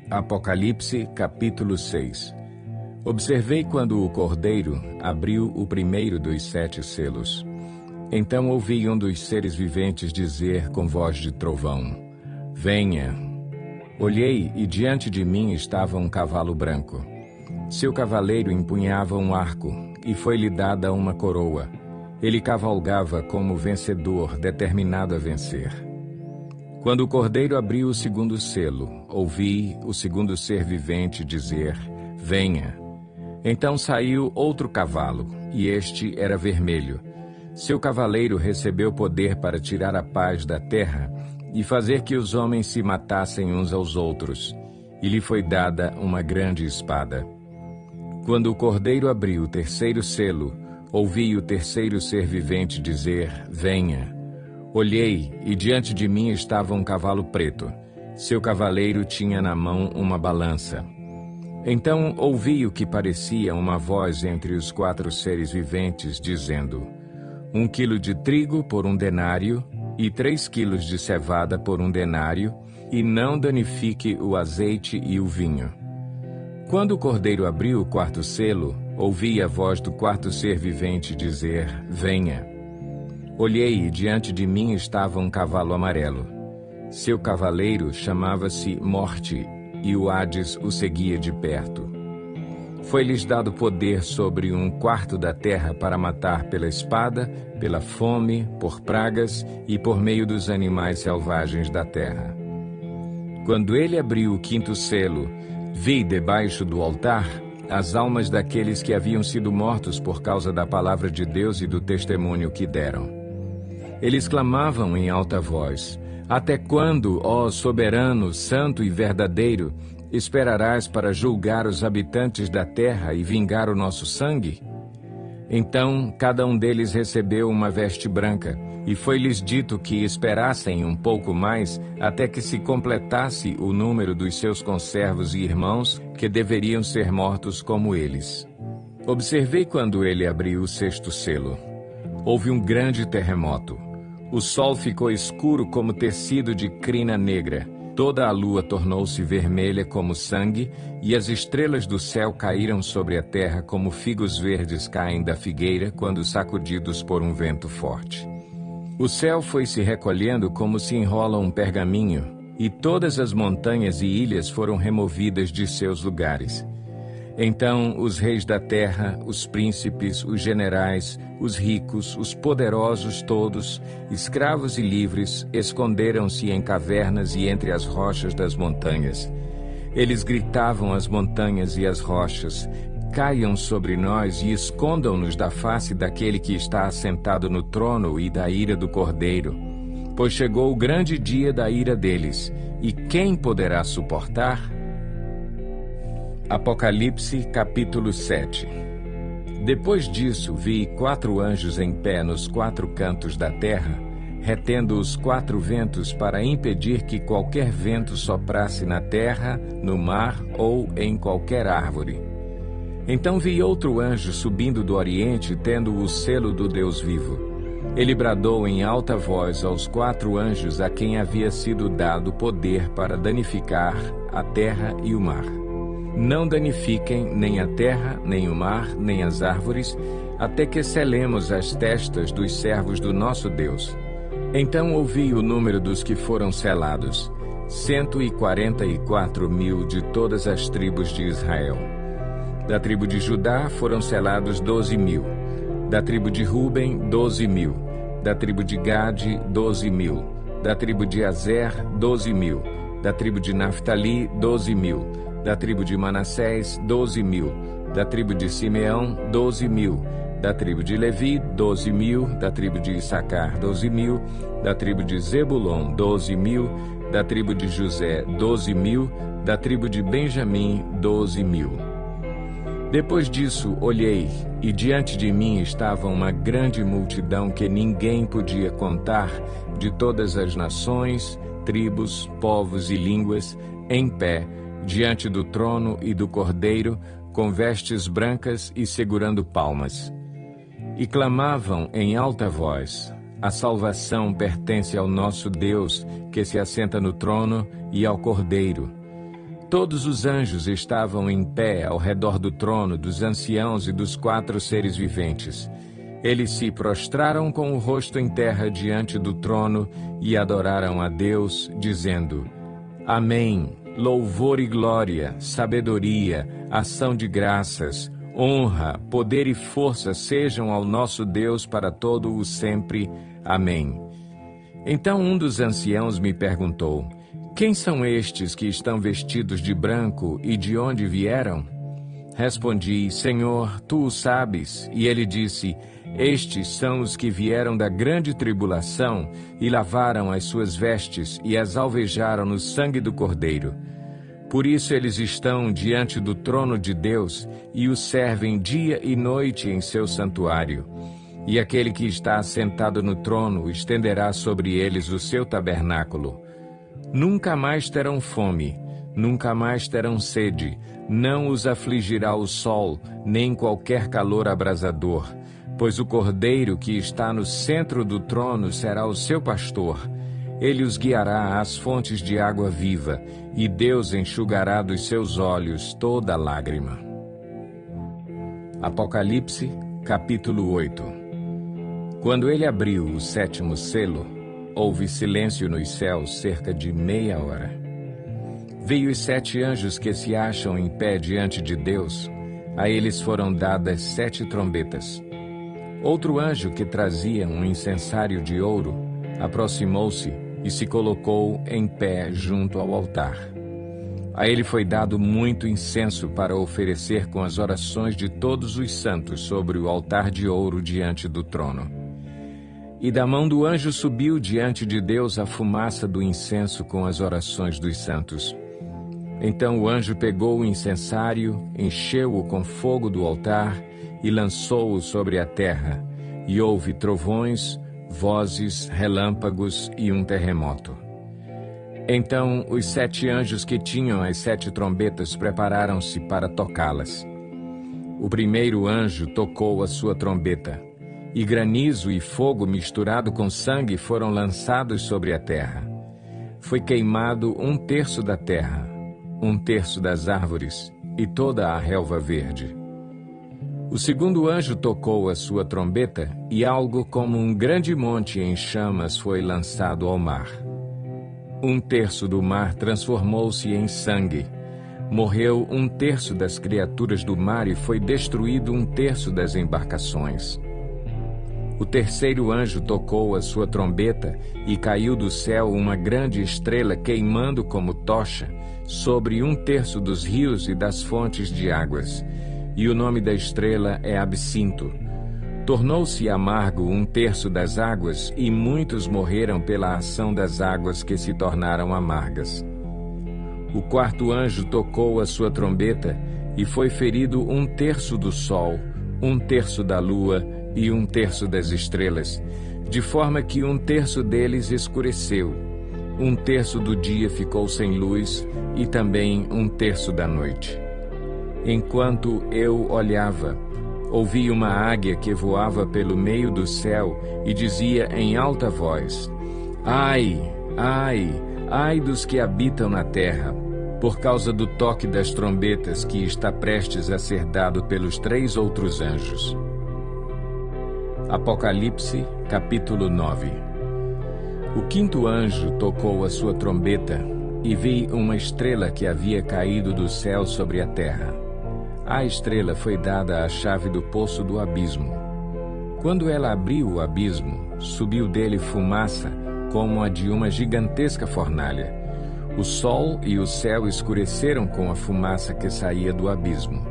Apocalipse, capítulo 6. Observei quando o Cordeiro abriu o primeiro dos 7 selos. Então ouvi um dos seres viventes dizer com voz de trovão: Venha! Olhei e diante de mim estava um cavalo branco. Seu cavaleiro empunhava um arco e foi-lhe dada uma coroa. Ele cavalgava como vencedor, determinado a vencer. Quando o Cordeiro abriu o segundo selo, ouvi o segundo ser vivente dizer: Venha! Então saiu outro cavalo, e este era vermelho. Seu cavaleiro recebeu poder para tirar a paz da terra e fazer que os homens se matassem uns aos outros, e lhe foi dada uma grande espada. Quando o Cordeiro abriu o terceiro selo, ouvi o terceiro ser vivente dizer: Venha! Olhei, e diante de mim estava um cavalo preto. Seu cavaleiro tinha na mão uma balança. Então ouvi o que parecia uma voz entre os 4 seres viventes, dizendo: 1 quilo de trigo por 1 denário, e 3 quilos de cevada por 1 denário, e não danifique o azeite e o vinho. Quando o Cordeiro abriu o 4º selo, ouvi a voz do 4º ser vivente dizer: Venha! Olhei e diante de mim estava um cavalo amarelo. Seu cavaleiro chamava-se Morte, e o Hades o seguia de perto. Foi-lhes dado poder sobre 1/4 da terra para matar pela espada, pela fome, por pragas e por meio dos animais selvagens da terra. Quando ele abriu o 5º selo, vi debaixo do altar as almas daqueles que haviam sido mortos por causa da palavra de Deus e do testemunho que deram. Eles clamavam em alta voz: Até quando, ó soberano, santo e verdadeiro, esperarás para julgar os habitantes da terra e vingar o nosso sangue? Então cada um deles recebeu uma veste branca, e foi-lhes dito que esperassem um pouco mais até que se completasse o número dos seus conservos e irmãos que deveriam ser mortos como eles. Observei quando ele abriu o 6º selo. Houve um grande terremoto. O sol ficou escuro como tecido de crina negra. Toda a lua tornou-se vermelha como sangue, e as estrelas do céu caíram sobre a terra como figos verdes caem da figueira quando sacudidos por um vento forte. O céu foi se recolhendo como se enrola um pergaminho, e todas as montanhas e ilhas foram removidas de seus lugares. Então os reis da terra, os príncipes, os generais, os ricos, os poderosos todos, escravos e livres, esconderam-se em cavernas e entre as rochas das montanhas. Eles gritavam às montanhas e às rochas: Caiam sobre nós e escondam-nos da face daquele que está assentado no trono e da ira do Cordeiro. Pois chegou o grande dia da ira deles, e quem poderá suportar? Apocalipse, capítulo 7. Depois disso, vi 4 anjos em pé nos 4 cantos da terra, retendo os 4 ventos para impedir que qualquer vento soprasse na terra, no mar ou em qualquer árvore. Então vi outro anjo subindo do oriente, tendo o selo do Deus vivo. Ele bradou em alta voz aos 4 anjos a quem havia sido dado poder para danificar a terra e o mar. Não danifiquem nem a terra, nem o mar, nem as árvores, até que selemos as testas dos servos do nosso Deus. Então ouvi o número dos que foram selados: 144.000 de todas as tribos de Israel. Da tribo de Judá foram selados 12.000. Da tribo de Ruben, 12.000. Da tribo de Gade, 12.000. Da tribo de Azer, 12.000. Da tribo de Naftali, 12.000. Da tribo de Manassés, 12.000. Da tribo de Simeão, 12.000. Da tribo de Levi, 12.000. Da tribo de Issacar, 12.000. Da tribo de Zebulon, 12.000. Da tribo de José, 12.000. Da tribo de Benjamim, 12.000. Depois disso, olhei, e diante de mim estava uma grande multidão que ninguém podia contar, de todas as nações, tribos, povos e línguas, em pé, diante do trono e do Cordeiro, com vestes brancas e segurando palmas. E clamavam em alta voz: A salvação pertence ao nosso Deus, que se assenta no trono, e ao Cordeiro. Todos os anjos estavam em pé ao redor do trono dos anciãos e dos 4 seres viventes. Eles se prostraram com o rosto em terra diante do trono e adoraram a Deus, dizendo: Amém. Louvor e glória, sabedoria, ação de graças, honra, poder e força sejam ao nosso Deus para todo o sempre. Amém. Então um dos anciãos me perguntou: Quem são estes que estão vestidos de branco e de onde vieram? Respondi: Senhor, tu o sabes. E ele disse: Estes são os que vieram da grande tribulação e lavaram as suas vestes e as alvejaram no sangue do Cordeiro. Por isso eles estão diante do trono de Deus e o servem dia e noite em seu santuário. E aquele que está assentado no trono estenderá sobre eles o seu tabernáculo. Nunca mais terão fome, nunca mais terão sede, não os afligirá o sol, nem qualquer calor abrasador, pois o Cordeiro que está no centro do trono será o seu pastor. Ele os guiará às fontes de água viva, e Deus enxugará dos seus olhos toda lágrima. Apocalipse, capítulo 8. Quando ele abriu o 7º selo, houve silêncio nos céus cerca de meia hora. Veio os 7 anjos que se acham em pé diante de Deus. A eles foram dadas 7 trombetas. Outro anjo que trazia um incensário de ouro aproximou-se e se colocou em pé junto ao altar. A ele foi dado muito incenso para oferecer com as orações de todos os santos sobre o altar de ouro diante do trono. E da mão do anjo subiu diante de Deus a fumaça do incenso com as orações dos santos. Então o anjo pegou o incensário, encheu-o com fogo do altar e lançou-o sobre a terra, e houve trovões, vozes, relâmpagos e um terremoto. Então os 7 anjos que tinham as 7 trombetas prepararam-se para tocá-las. O primeiro anjo tocou a sua trombeta, e granizo e fogo misturado com sangue foram lançados sobre a terra. Foi queimado 1/3 da terra, 1/3 das árvores e toda a relva verde. O segundo anjo tocou a sua trombeta, e algo como um grande monte em chamas foi lançado ao mar. 1/3 do mar transformou-se em sangue. Morreu 1/3 das criaturas do mar e foi destruído 1/3 das embarcações. O terceiro anjo tocou a sua trombeta e caiu do céu uma grande estrela queimando como tocha sobre 1/3 dos rios e das fontes de águas. E o nome da estrela é Absinto. Tornou-se amargo 1/3 das águas, e muitos morreram pela ação das águas que se tornaram amargas. O quarto anjo tocou a sua trombeta, e foi ferido 1/3 do sol, 1/3 da lua e 1/3 das estrelas, de forma que 1/3 deles escureceu. 1/3 do dia ficou sem luz, e também 1/3 da noite. Enquanto eu olhava, ouvi uma águia que voava pelo meio do céu e dizia em alta voz: Ai, ai, ai dos que habitam na terra, por causa do toque das trombetas que está prestes a ser dado pelos 3 outros anjos. Apocalipse, capítulo 9. O quinto anjo tocou a sua trombeta, e vi uma estrela que havia caído do céu sobre a terra. À estrela foi dada a chave do poço do abismo. Quando ela abriu o abismo, subiu dele fumaça como a de uma gigantesca fornalha. O sol e o céu escureceram com a fumaça que saía do abismo.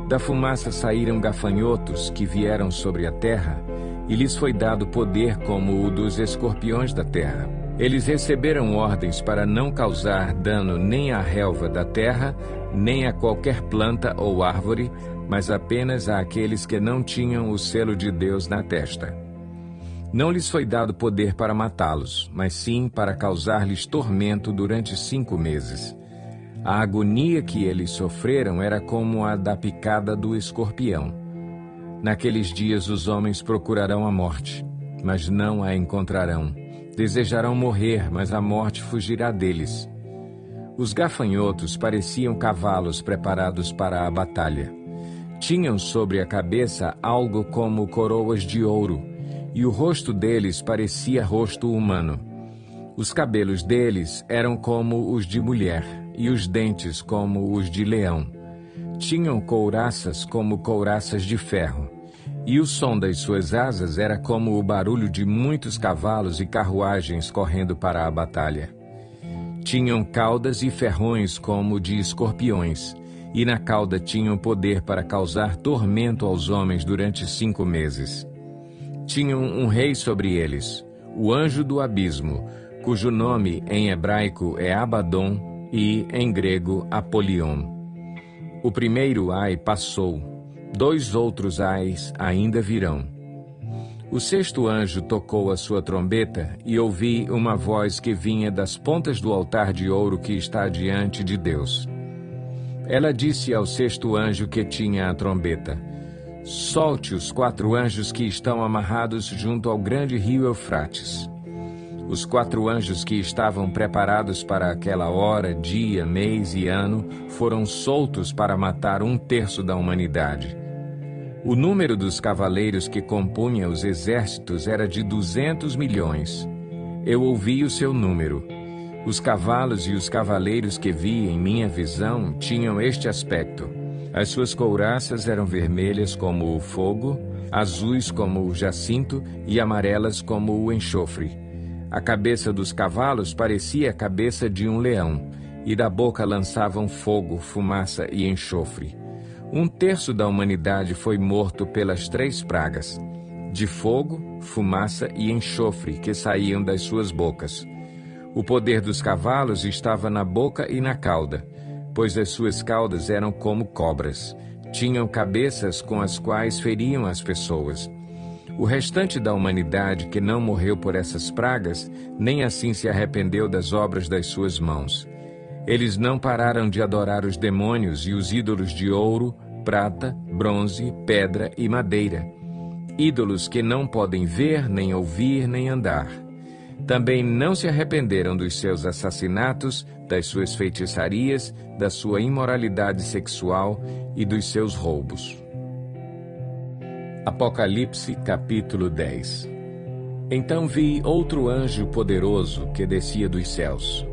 Da fumaça saíram gafanhotos que vieram sobre a terra, e lhes foi dado poder como o dos escorpiões da terra. Eles receberam ordens para não causar dano nem à relva da terra, nem a qualquer planta ou árvore, mas apenas àqueles que não tinham o selo de Deus na testa. Não lhes foi dado poder para matá-los, mas sim para causar-lhes tormento durante 5 meses. A agonia que eles sofreram era como a da picada do escorpião. Naqueles dias os homens procurarão a morte, mas não a encontrarão. Desejarão morrer, mas a morte fugirá deles. Os gafanhotos pareciam cavalos preparados para a batalha. Tinham sobre a cabeça algo como coroas de ouro, e o rosto deles parecia rosto humano. Os cabelos deles eram como os de mulher, e os dentes como os de leão. Tinham couraças como couraças de ferro, e o som das suas asas era como o barulho de muitos cavalos e carruagens correndo para a batalha. Tinham caudas e ferrões como de escorpiões, e na cauda tinham poder para causar tormento aos homens durante 5 meses. Tinham um rei sobre eles, o anjo do abismo, cujo nome em hebraico é Abaddon e em grego Apolion. O primeiro ai passou, 2 outros ais ainda virão. O 6º anjo tocou a sua trombeta e ouvi uma voz que vinha das pontas do altar de ouro que está diante de Deus. Ela disse ao 6º anjo que tinha a trombeta: solte os 4 anjos que estão amarrados junto ao grande rio Eufrates. Os 4 anjos que estavam preparados para aquela hora, dia, mês e ano foram soltos para matar 1/3 da humanidade. O número dos cavaleiros que compunha os exércitos era de 200 milhões. Eu ouvi o seu número. Os cavalos e os cavaleiros que vi em minha visão tinham este aspecto. As suas couraças eram vermelhas como o fogo, azuis como o jacinto e amarelas como o enxofre. A cabeça dos cavalos parecia a cabeça de um leão, e da boca lançavam fogo, fumaça e enxofre. 1/3 da humanidade foi morto pelas 3 pragas, de fogo, fumaça e enxofre que saíam das suas bocas. O poder dos cavalos estava na boca e na cauda, pois as suas caudas eram como cobras. Tinham cabeças com as quais feriam as pessoas. O restante da humanidade que não morreu por essas pragas, nem assim se arrependeu das obras das suas mãos. Eles não pararam de adorar os demônios e os ídolos de ouro, prata, bronze, pedra e madeira. Ídolos que não podem ver, nem ouvir, nem andar. Também não se arrependeram dos seus assassinatos, das suas feitiçarias, da sua imoralidade sexual e dos seus roubos. Apocalipse, capítulo 10. Então vi outro anjo poderoso que descia dos céus.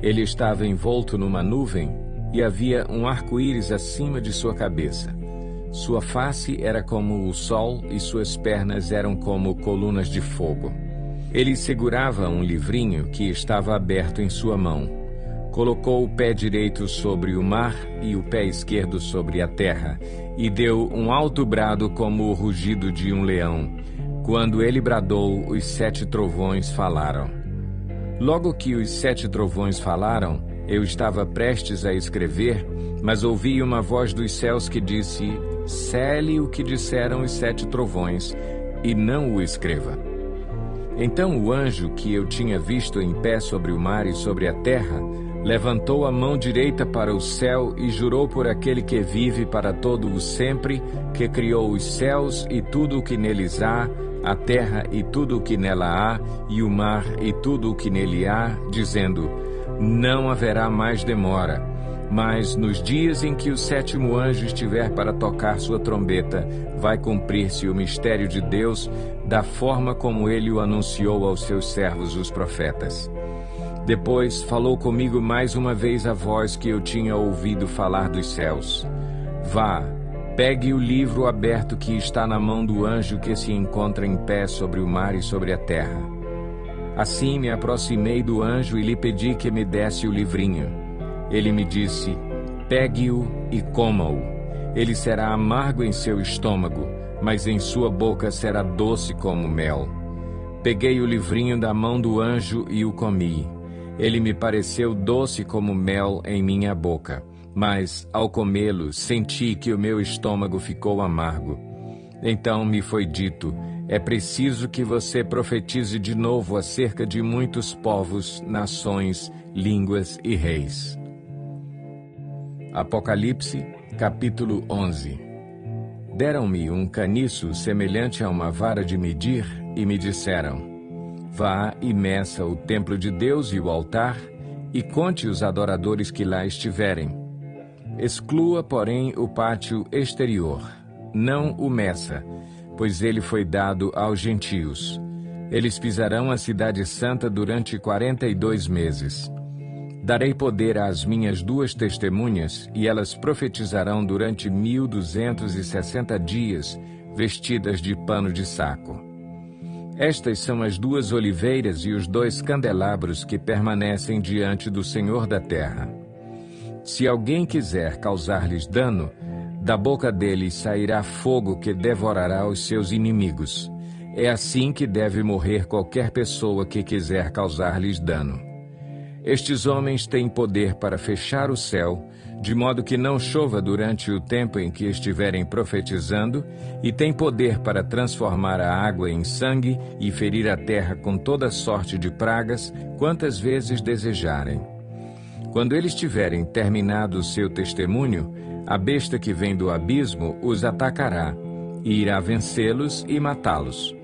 Ele estava envolto numa nuvem e havia um arco-íris acima de sua cabeça. Sua face era como o sol e suas pernas eram como colunas de fogo. Ele segurava um livrinho que estava aberto em sua mão. Colocou o pé direito sobre o mar e o pé esquerdo sobre a terra, e deu um alto brado como o rugido de um leão. Quando ele bradou, os 7 trovões falaram. Logo que os 7 trovões falaram, eu estava prestes a escrever, mas ouvi uma voz dos céus que disse: sele o que disseram os 7 trovões, e não o escreva. Então o anjo que eu tinha visto em pé sobre o mar e sobre a terra, levantou a mão direita para o céu e jurou por aquele que vive para todo o sempre, que criou os céus e tudo o que neles há, a terra e tudo o que nela há, e o mar e tudo o que nele há, dizendo: não haverá mais demora, mas nos dias em que o 7º anjo estiver para tocar sua trombeta, vai cumprir-se o mistério de Deus, da forma como ele o anunciou aos seus servos os profetas. Depois falou comigo mais uma vez a voz que eu tinha ouvido falar dos céus. Vá, pegue o livro aberto que está na mão do anjo que se encontra em pé sobre o mar e sobre a terra. Assim me aproximei do anjo e lhe pedi que me desse o livrinho. Ele me disse: pegue-o e coma-o. Ele será amargo em seu estômago, mas em sua boca será doce como mel. Peguei o livrinho da mão do anjo e o comi. Ele me pareceu doce como mel em minha boca, mas, ao comê-lo, senti que o meu estômago ficou amargo. Então me foi dito: é preciso que você profetize de novo acerca de muitos povos, nações, línguas e reis. Apocalipse, capítulo 11. Deram-me um caniço semelhante a uma vara de medir e me disseram: vá e meça o templo de Deus e o altar, e conte os adoradores que lá estiverem. Exclua, porém, o pátio exterior, não o meça, pois ele foi dado aos gentios. Eles pisarão a cidade santa durante 42 meses. Darei poder às minhas 2 testemunhas, e elas profetizarão durante 1260 dias, vestidas de pano de saco. Estas são as 2 oliveiras e os 2 candelabros que permanecem diante do Senhor da terra. Se alguém quiser causar-lhes dano, da boca deles sairá fogo que devorará os seus inimigos. É assim que deve morrer qualquer pessoa que quiser causar-lhes dano. Estes homens têm poder para fechar o céu, de modo que não chova durante o tempo em que estiverem profetizando, e têm poder para transformar a água em sangue e ferir a terra com toda sorte de pragas, quantas vezes desejarem. Quando eles tiverem terminado o seu testemunho, a besta que vem do abismo os atacará, e irá vencê-los e matá-los.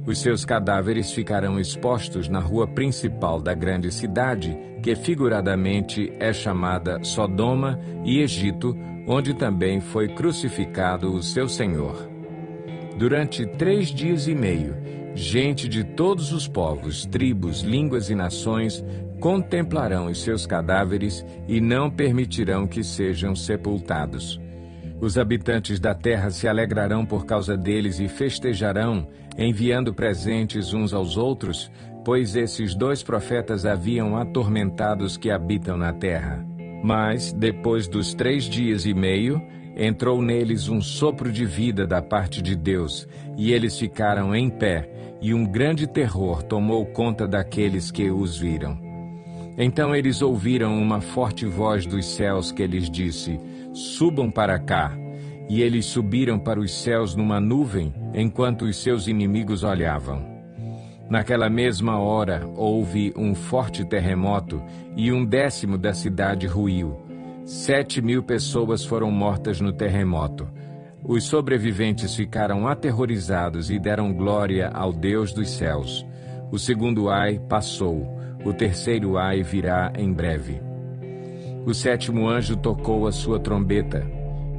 Os seus cadáveres ficarão expostos na rua principal da grande cidade, que figuradamente é chamada Sodoma e Egito, onde também foi crucificado o seu Senhor. Durante 3 dias e meio, gente de todos os povos, tribos, línguas e nações contemplarão os seus cadáveres e não permitirão que sejam sepultados. Os habitantes da terra se alegrarão por causa deles e festejarão, enviando presentes uns aos outros, pois esses 2 profetas haviam atormentado os que habitam na terra. Mas, depois dos 3 dias e meio, entrou neles um sopro de vida da parte de Deus, e eles ficaram em pé, e um grande terror tomou conta daqueles que os viram. Então eles ouviram uma forte voz dos céus que lhes disse: subam para cá. E eles subiram para os céus numa nuvem, enquanto os seus inimigos olhavam. Naquela mesma hora houve um forte terremoto, e 1/10 da cidade ruiu. 7.000 pessoas foram mortas no terremoto. Os sobreviventes ficaram aterrorizados e deram glória ao Deus dos céus. O segundo ai passou, o terceiro ai virá em breve. O 7º anjo tocou a sua trombeta,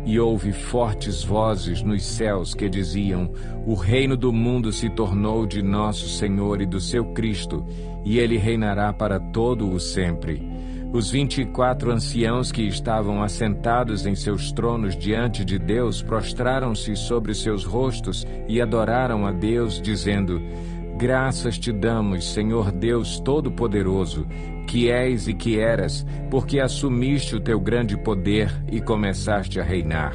e houve fortes vozes nos céus que diziam: o reino do mundo se tornou de nosso Senhor e do seu Cristo, e ele reinará para todo o sempre. Os 24 anciãos que estavam assentados em seus tronos diante de Deus prostraram-se sobre seus rostos e adoraram a Deus, dizendo: graças te damos, Senhor Deus Todo-Poderoso, que és e que eras, porque assumiste o teu grande poder e começaste a reinar.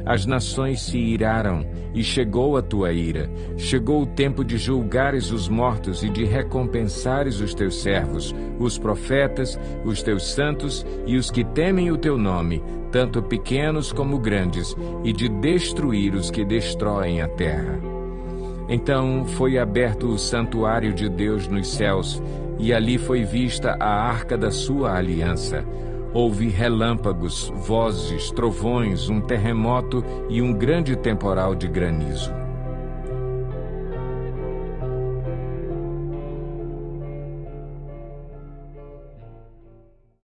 As nações se iraram, e chegou a tua ira. Chegou o tempo de julgares os mortos e de recompensares os teus servos, os profetas, os teus santos e os que temem o teu nome, tanto pequenos como grandes, e de destruir os que destroem a terra. Então foi aberto o santuário de Deus nos céus, e ali foi vista a arca da sua aliança. Houve relâmpagos, vozes, trovões, um terremoto e um grande temporal de granizo.